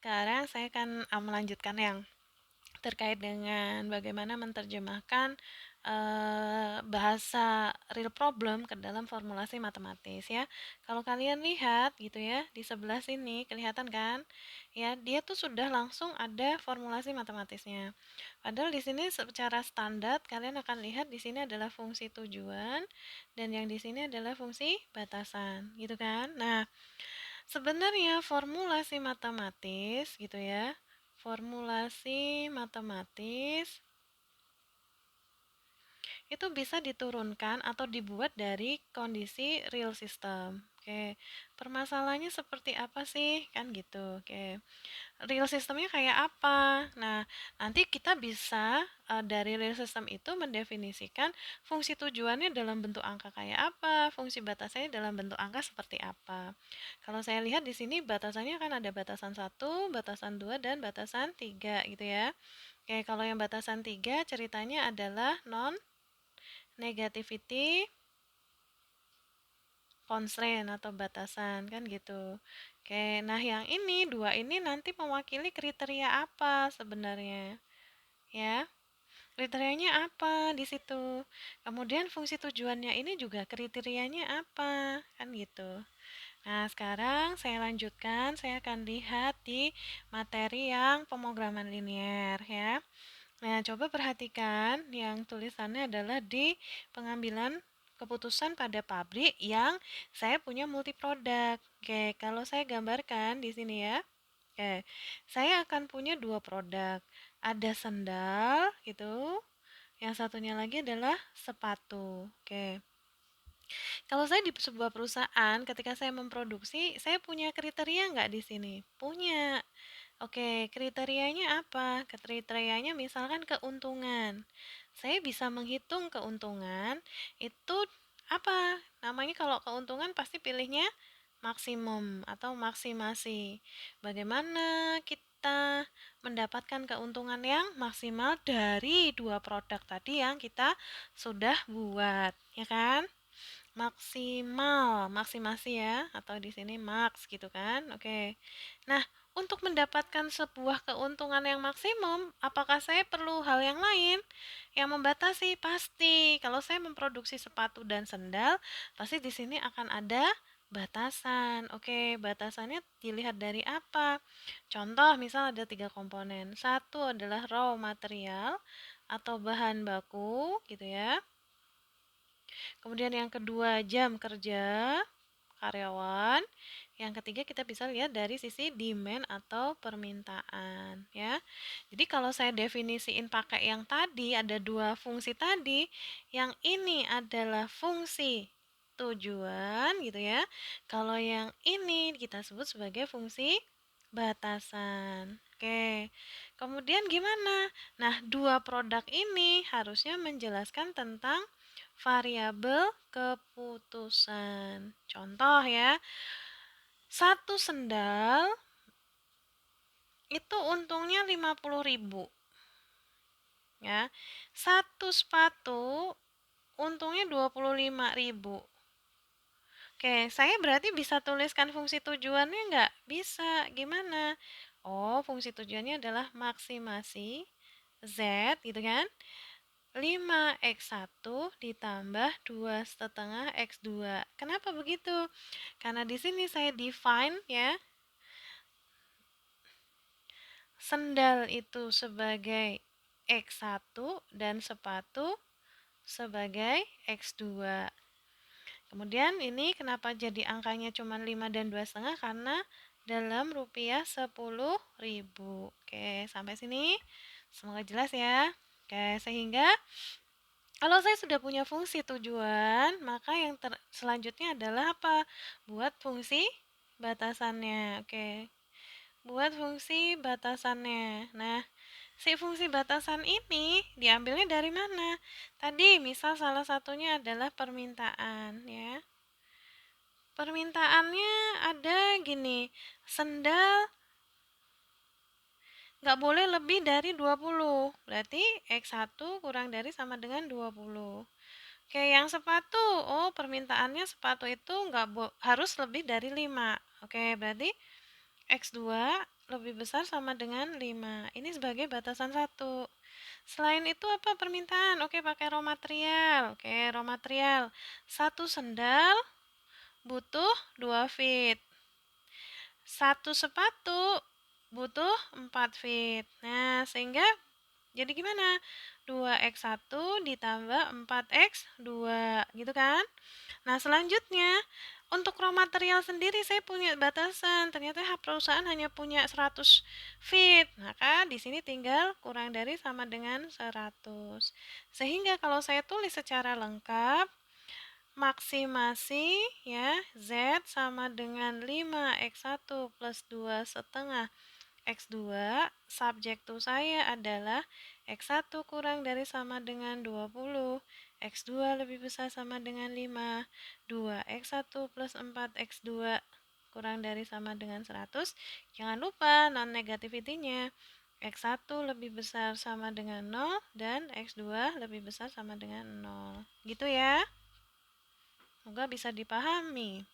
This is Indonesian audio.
sekarang saya akan melanjutkan yang terkait dengan bagaimana menerjemahkan bahasa real problem ke dalam formulasi matematis ya. Kalau kalian lihat gitu ya, di sebelah sini kelihatan kan? Ya, dia tuh sudah langsung ada formulasi matematisnya. Padahal di sini secara standar kalian akan lihat di sini adalah fungsi tujuan dan yang di sini adalah fungsi batasan, gitu kan? Nah, sebenarnya formulasi matematis gitu ya. Formulasi matematis itu bisa diturunkan atau dibuat dari kondisi real system. Oke, permasalahannya seperti apa sih? Kan gitu. Oke, real systemnya kayak apa? Nah, nanti kita bisa dari real system itu mendefinisikan fungsi tujuannya dalam bentuk angka kayak apa, fungsi batasannya dalam bentuk angka seperti apa. Kalau saya lihat di sini batasannya kan ada batasan 1, batasan 2 dan batasan 3 gitu ya. Oke, kalau yang batasan 3 ceritanya adalah non negativity constraint atau batasan kan gitu. Oke, nah yang ini dua ini nanti mewakili kriteria apa sebenarnya? Ya, kriterianya apa di situ? Kemudian fungsi tujuannya ini juga kriterianya apa? Kan gitu. Nah, sekarang saya lanjutkan, saya akan lihat di materi yang pemrograman linier ya. Nah, coba perhatikan yang tulisannya adalah di pengambilan keputusan pada pabrik yang saya punya multi produk. Oke, kalau saya gambarkan di sini ya. Oke, saya akan punya dua produk. Ada sendal gitu. Yang satunya lagi adalah sepatu. Oke. Kalau saya di sebuah perusahaan, ketika saya memproduksi, saya punya kriteria nggak di sini? Punya. Oke, kriterianya apa? Kriterianya misalkan keuntungan. Saya bisa menghitung keuntungan, itu apa? Namanya kalau keuntungan pasti pilihnya maksimum atau maksimasi. Bagaimana kita mendapatkan keuntungan yang maksimal dari dua produk tadi yang kita sudah buat, ya kan? Maksimal, maksimasi ya, atau di sini max gitu kan. Oke. Nah, untuk mendapatkan sebuah keuntungan yang maksimum, apakah saya perlu hal yang lain yang membatasi? Pasti. Kalau saya memproduksi sepatu dan sendal, pasti di sini akan ada batasan. Oke, batasannya dilihat dari apa? Contoh, misal ada tiga komponen. Satu adalah raw material atau bahan baku gitu ya. Kemudian yang kedua jam kerja karyawan. Yang ketiga kita bisa lihat dari sisi demand atau permintaan ya. Jadi kalau saya definisiin pakai yang tadi ada dua fungsi tadi, yang ini adalah fungsi tujuan gitu ya. Kalau yang ini kita sebut sebagai fungsi batasan. Oke. Kemudian gimana? Nah, dua produk ini harusnya menjelaskan tentang variabel keputusan. Contoh ya, satu sendal itu untungnya 50.000 ya. Satu sepatu untungnya 25.000. Oke, saya berarti bisa tuliskan fungsi tujuannya nggak? Bisa. Gimana? Oh, fungsi tujuannya adalah maksimasi Z gitu kan. 5x1 ditambah 2,5x2. Kenapa begitu? Karena di sini saya define ya, sendal itu sebagai x1 dan sepatu sebagai x2. Kemudian ini kenapa jadi angkanya cuma 5 dan 2,5? Karena dalam rupiah 10.000. Oke, sampai sini semoga jelas ya. Oke, sehingga kalau saya sudah punya fungsi tujuan, maka yang selanjutnya adalah apa? Buat fungsi batasannya. Oke. Buat fungsi batasannya. Nah, si fungsi batasan ini diambilnya dari mana? Tadi misal salah satunya adalah permintaan ya. Permintaannya ada gini, sendal nggak boleh lebih dari 20. Berarti X1 kurang dari sama dengan 20. Oke, yang sepatu, oh permintaannya sepatu itu nggak harus lebih dari 5. Oke, berarti X2 lebih besar sama dengan 5. Ini sebagai batasan 1. Selain itu apa permintaan? Oke, pakai raw material. Oke, raw material. Satu sendal butuh 2 feet. Satu sepatu butuh 4 feet. Nah, sehingga jadi gimana? 2x1 ditambah 4x2, gitu kan? Nah, selanjutnya untuk raw material sendiri saya punya batasan. Ternyata perusahaan hanya punya 100 feet. Maka di sini tinggal kurang dari sama dengan 100. Sehingga kalau saya tulis secara lengkap, maksimasi ya Z sama dengan 5x1 plus 2 setengah x2. Subjektu saya adalah x1 kurang dari sama dengan 20, x2 lebih besar sama dengan 5, 2x1 plus 4x2 kurang dari sama dengan 100. Jangan lupa non negativity-nya. X1 lebih besar sama dengan 0 dan X2 lebih besar sama dengan 0. Gitu ya. Semoga bisa dipahami.